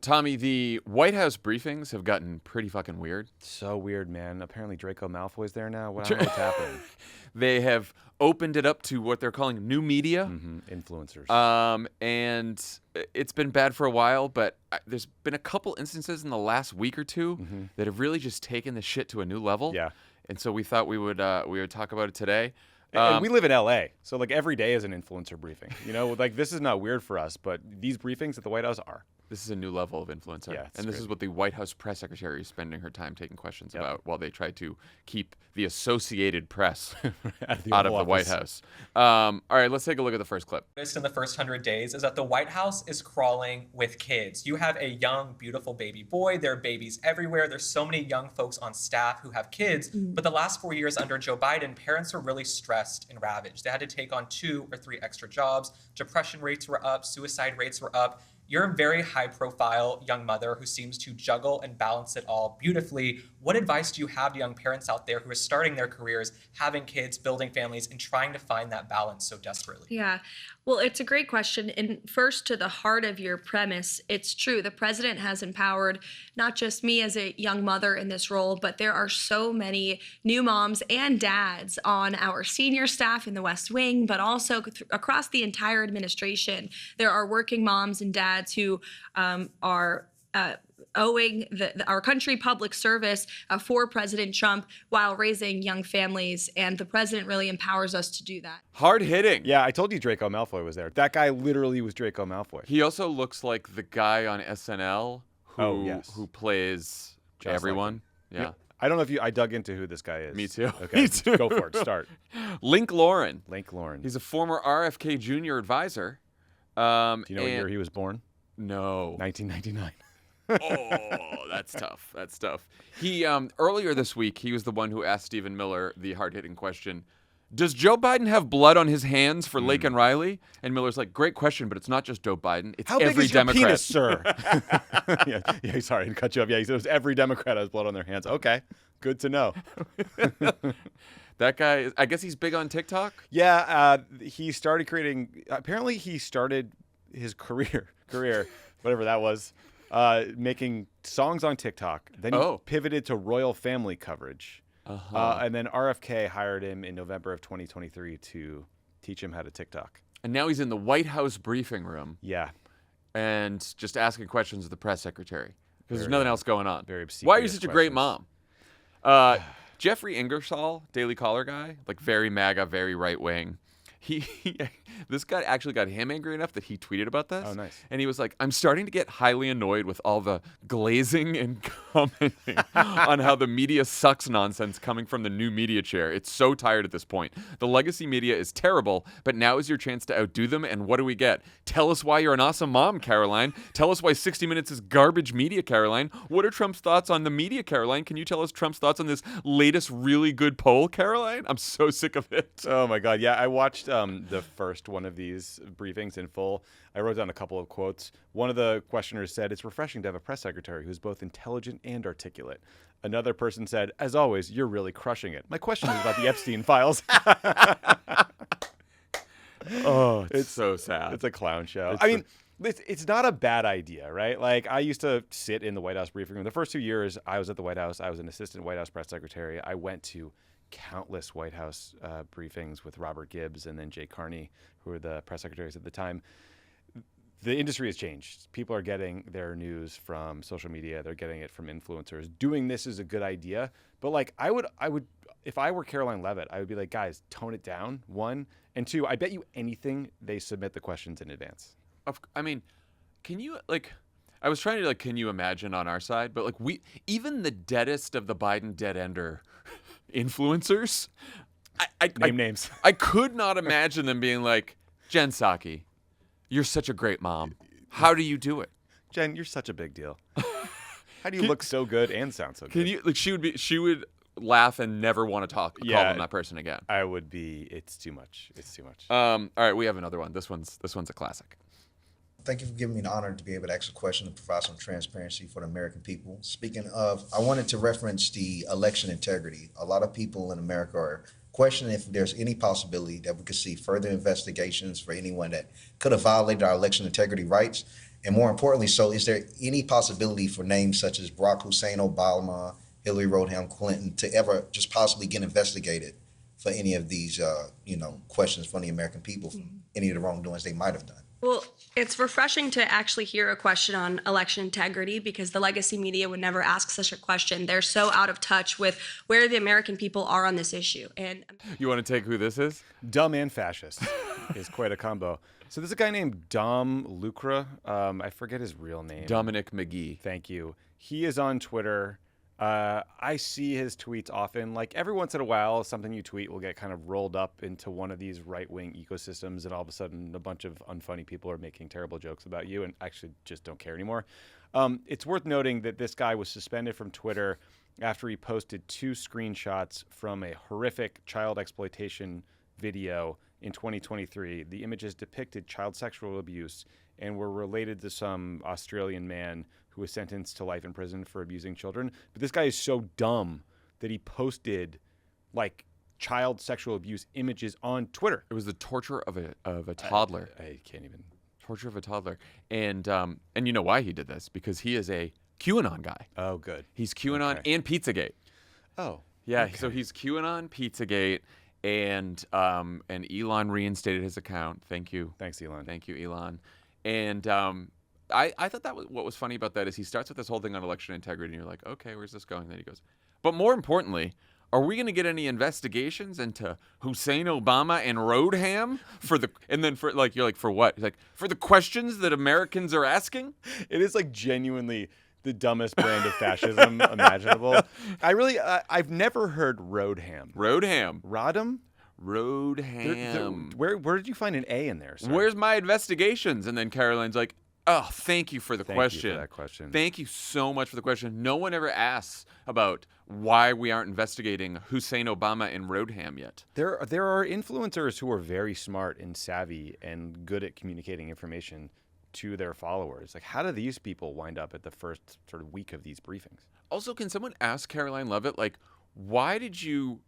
Tommy, the White House briefings have gotten pretty fucking weird. So weird, man. Apparently Draco Malfoy's there now. I don't know what's happening. They have opened it up to what they're calling new media. Influencers. And it's been bad for a while, but there's been a couple instances in the last week or two that have really just taken the shit to a new level. Yeah. And so we thought we would talk about it today. And we live in LA, so like every day is an influencer briefing. You know, like this is not weird for us, but these briefings at the White House are. This is a new level of influencer. Yeah, and this is what the White House press secretary is spending her time taking questions about while they try to keep the Associated Press out of the White House. All right, let's take a look at the first clip. In the first 100 days is that the White House is crawling with kids. You have a young, beautiful baby boy. There are babies everywhere. There's so many young folks on staff who have kids. But the last 4 years under Joe Biden, parents were really stressed and ravaged. They had to take on 2 or 3 extra jobs. Depression rates were up. Suicide rates were up. You're a very high-profile young mother who seems to juggle and balance it all beautifully. What advice do you have to young parents out there who are starting their careers, having kids, building families, and trying to find that balance so desperately? Yeah, well, it's a great question. And first, to the heart of your premise, it's true. The president has empowered not just me as a young mother in this role, but there are so many new moms and dads on our senior staff in the West Wing, but also across the entire administration. There are working moms and dads who are owing our country public service for President Trump while raising young families, and the president really empowers us to do that. Hard hitting. Yeah, I told you Draco Malfoy was there. That guy literally was Draco Malfoy. He also looks like the guy on SNL who plays Just everyone. Like yeah. I don't know if I dug into who this guy is. Me too. Okay, Me too. Go for it. Start. Link Lauren. Link Lauren. He's a former RFK Jr. advisor. Do you know what year he was born? No. 1999. Oh, that's tough. That's tough. He earlier this week, he was the one who asked Stephen Miller the hard-hitting question, does Joe Biden have blood on his hands for Lake and Riley? And Miller's like, great question, but it's not just Joe Biden. It's How every big is your Democrat. penis, sir? yeah, sorry to cut you off. Yeah, he said it was every Democrat has blood on their hands. Okay, good to know. That guy, I guess he's big on TikTok? Yeah, he started creating, apparently he started his career, whatever that was, making songs on TikTok. Then he pivoted to royal family coverage. And then RFK hired him in November of 2023 to teach him how to TikTok. And now he's in the White House briefing room. Yeah. And just asking questions of the press secretary. Because there's nothing else going on. Very Why are you such a great mom? Jeffrey Ingersoll, Daily Caller guy, like very MAGA, very right wing. This guy actually got him angry enough that he tweeted about this. Oh, nice. And he was like, I'm starting to get highly annoyed with all the glazing and commenting on how the media sucks nonsense coming from the new media chair. It's so tired at this point. The legacy media is terrible, but now is your chance to outdo them. And what do we get? Tell us why you're an awesome mom, Caroline. Tell us why 60 Minutes is garbage media, Caroline. What are Trump's thoughts on the media, Caroline? Can you tell us Trump's thoughts on this latest really good poll, Caroline? I'm so sick of it. Oh, my God. Yeah, I watched the first one of these briefings in full. I wrote down a couple of quotes. One of the questioners said, it's refreshing to have a press secretary who's both intelligent and articulate. Another person said, as always, you're really crushing it. My question is about the Epstein files. Oh, it's so sad. It's a clown show. I mean, it's not a bad idea, right? Like, I used to sit in the White House briefing room. The first 2 years I was at the White House, I was an assistant White House press secretary. I went to countless White House briefings with Robert Gibbs and then Jay Carney, who were the press secretaries at the time. The industry has changed. People are getting their news from social media. They're getting it from influencers. Doing this is a good idea. But like, I would, if I were Caroline Levitt, I would be like, guys, tone it down, 1. And 2, I bet you anything they submit the questions in advance. I mean, can you, like, I was trying to, like, can you imagine on our side? But, like, even the deadest of the Biden dead-ender influencers, Name names. I could not imagine them being like, Jen Psaki, you're such a great mom. How do you do it? Jen, you're such a big deal. How do you look so good and sound so good? Can you, like, she would laugh and never want to call them that person again. I would be, it's too much. It's too much. All right, we have another one. This one's a classic. Thank you for giving me the honor to be able to ask a question and provide some transparency for the American people. Speaking of, I wanted to reference the election integrity. A lot of people in America are questioning if there's any possibility that we could see further investigations for anyone that could have violated our election integrity rights. And more importantly, so is there any possibility for names such as Barack Hussein Obama, Hillary Rodham Clinton to ever just possibly get investigated for any of these, questions from the American people, for any of the wrongdoings they might have done? Well, it's refreshing to actually hear a question on election integrity because the legacy media would never ask such a question. They're so out of touch with where the American people are on this issue. And You want to take who this is? Dumb and fascist is quite a combo. So there's a guy named Dom Lucra. I forget his real name. Dominic McGee. Thank you. He is on Twitter. I see his tweets often. Like every once in a while, something you tweet will get kind of rolled up into one of these right-wing ecosystems, and all of a sudden, a bunch of unfunny people are making terrible jokes about you, and actually just don't care anymore. It's worth noting that this guy was suspended from Twitter after he posted 2 screenshots from a horrific child exploitation video in 2023. The images depicted child sexual abuse and were related to some Australian man who was sentenced to life in prison for abusing children. But this guy is so dumb that he posted like child sexual abuse images on Twitter. It was the torture of a toddler. I can't even. Torture of a toddler. And you know why he did this? Because he is a QAnon guy. Oh, good. He's QAnon and Pizzagate. Oh. Yeah, okay. so he's QAnon, Pizzagate, and Elon reinstated his account. Thank you. Thanks, Elon. Thank you, Elon. And I thought that what was funny about that is he starts with this whole thing on election integrity, and you're like, okay, where's this going? And then he goes, but more importantly, are we going to get any investigations into Hussein Obama and Rodham for what? He's like, for the questions that Americans are asking? It is like genuinely the dumbest brand of fascism imaginable. I've never heard Rodham. Rodham. Rodham? Rodham. Where did you find an A in there, sir? Where's my investigations? And then Caroline's like, oh, thank you for the question. Thank you for that question. Thank you so much for the question. No one ever asks about why we aren't investigating Hussein Obama and Rodham yet. There are influencers who are very smart and savvy and good at communicating information to their followers. Like, how do these people wind up at the first sort of week of these briefings? Also, can someone ask Caroline Lovett, like, why did you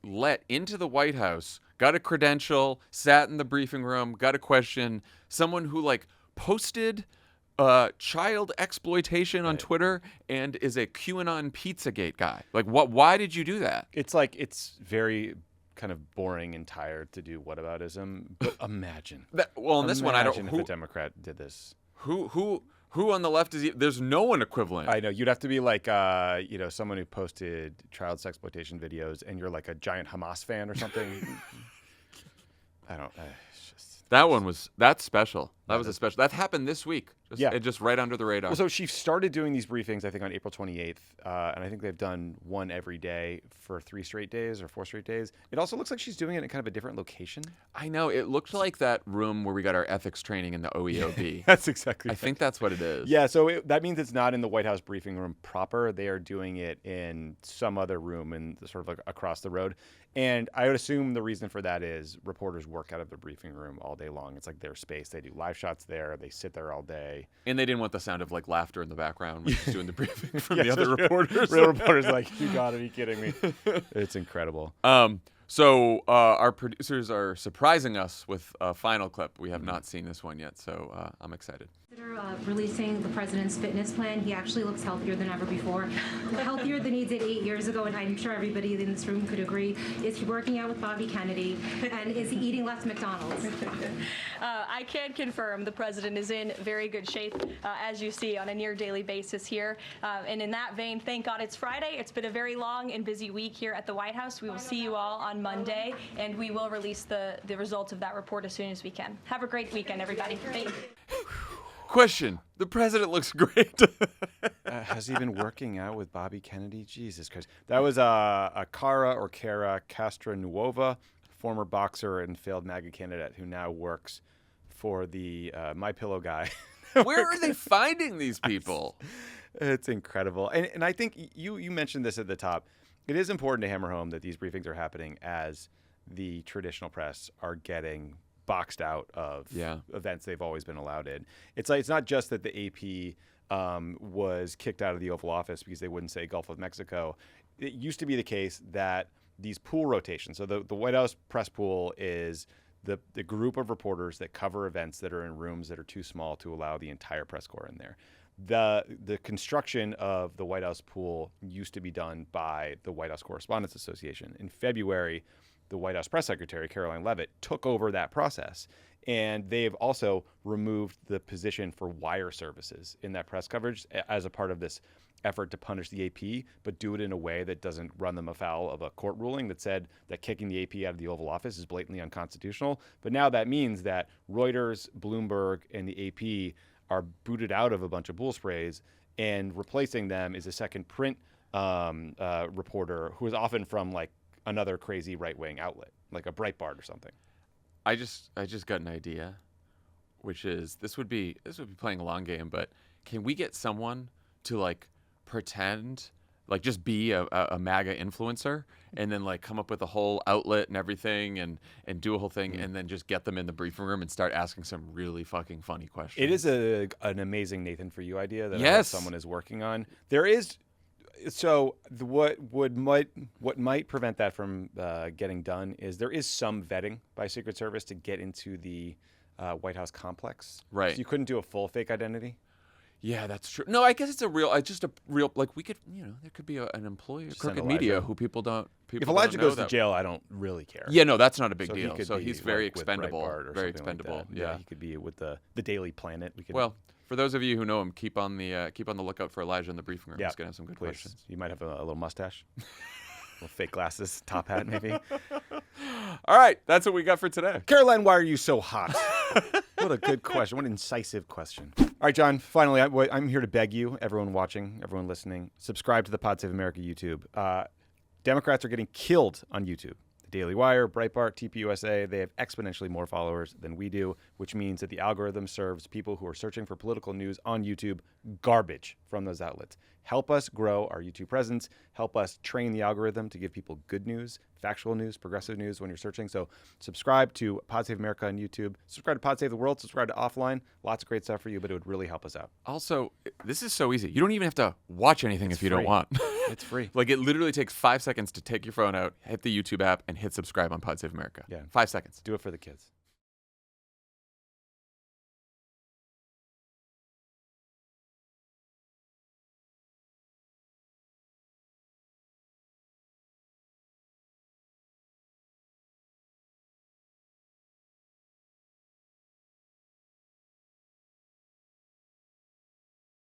let into the White House, got a credential, sat in the briefing room, got a question, someone who posted child exploitation on Twitter and is a QAnon Pizzagate guy? Why did you do that? It's very kind of boring and tired to do whataboutism, but imagine. In this one, I don't. Imagine if a Democrat did this. Who on the left is? There's no one equivalent. I know you'd have to be like, someone who posted child sexploitation videos, and you're like a giant Hamas fan or something. I don't. That's special. That was a special. That happened this week. Just right under the radar. Well, so she started doing these briefings, I think, on April 28th, and I think they've done one every day for 3 straight days or 4 straight days. It also looks like she's doing it in kind of a different location. I know. It looked like that room where we got our ethics training in the OEOB. That's exactly I think that's what it is. Yeah, so that means it's not in the White House briefing room proper. They are doing it in some other room and sort of like across the road. And I would assume the reason for that is reporters work out of the briefing room all day long. It's like their space. They do live shots there. They sit there all day. And they didn't want the sound of laughter in the background when she's doing the briefing from the other reporters. Real reporters like, you gotta be kidding me. It's incredible. So our producers are surprising us with a final clip. We have not seen this one yet, so I'm excited. Releasing the president's fitness plan. He actually looks healthier than ever before. Healthier than he did 8 years ago, and I'm sure everybody in this room could agree. Is he working out with Bobby Kennedy? And is he eating less McDonald's? I can confirm the president is in very good shape, as you see, on a near daily basis here. And in that vein, thank God it's Friday. It's been a very long and busy week here at the White House. We will see you all on Monday, and we will release the results of that report as soon as we can. Have a great weekend, everybody. Thank you. Question. The president looks great. Has he been working out with Bobby Kennedy? Jesus Christ. That was Kara Castronuova, former boxer and failed MAGA candidate who now works for the MyPillow guy. Where are they finding these people? It's incredible. And I think you mentioned this at the top. It is important to hammer home that these briefings are happening as the traditional press are getting boxed out of events they've always been allowed in. It's not just that the AP was kicked out of the Oval Office because they wouldn't say Gulf of Mexico. It used to be the case that these pool rotations, so the White House press pool is the group of reporters that cover events that are in rooms that are too small to allow the entire press corps in there. The construction of the White House pool used to be done by the White House Correspondents Association. In February, the White House press secretary, Caroline Leavitt, took over that process. And they've also removed the position for wire services in that press coverage as a part of this effort to punish the AP, but do it in a way that doesn't run them afoul of a court ruling that said that kicking the AP out of the Oval Office is blatantly unconstitutional. But now that means that Reuters, Bloomberg, and the AP are booted out of a bunch of bull sprays, and replacing them is a second print reporter who is often from like another crazy right-wing outlet, like a Breitbart or something. I just got an idea, which is this would be playing a long game, but can we get someone to like pretend, like just be a MAGA influencer, and then like come up with a whole outlet and everything, and do a whole thing, and then just get them in the briefing room and start asking some really fucking funny questions. It is an amazing Nathan For You idea that I Yes. hope someone is working on. There is, what might prevent that from getting done is there is some vetting by Secret Service to get into the White House complex. Right. So you couldn't do a full fake identity. Yeah, that's true. No, I guess it's just a real, like we could, there could be an employee of send Crooked Media Elijah. who people don't. If Elijah goes to jail, I don't really care. Yeah, no, that's not a big So he deal. could So be, he's very like, with expendable. Breitbart or Very something like expendable. that. Yeah. He could be with the Daily Planet. We could. Well, for those of you who know him, keep on the lookout for Elijah in the briefing room. yeah, He's gonna have some good please. questions. You might have a little mustache, little fake glasses, top hat, maybe. All right, that's what we got for today. Caroline, why are you so hot? What a good question. What an incisive question. All right, John, finally, I'm here to beg you, everyone watching, everyone listening, subscribe to the Pod Save America YouTube. Democrats are getting killed on YouTube. The Daily Wire, Breitbart, TPUSA, they have exponentially more followers than we do, which means that the algorithm serves people who are searching for political news on YouTube garbage from those outlets. Help us grow our YouTube presence. Help us train the algorithm to give people good news, factual news, progressive news when you're searching. So subscribe to Pod Save America on YouTube. Subscribe to Pod Save the World. Subscribe to Offline. Lots of great stuff for you, but it would really help us out. Also, this is so easy. You don't even have to watch anything if you don't free. want. It's free. Like it literally takes 5 seconds to take your phone out, hit the YouTube app, and hit subscribe on Pod Save America. Yeah. 5 seconds. Do it for the kids.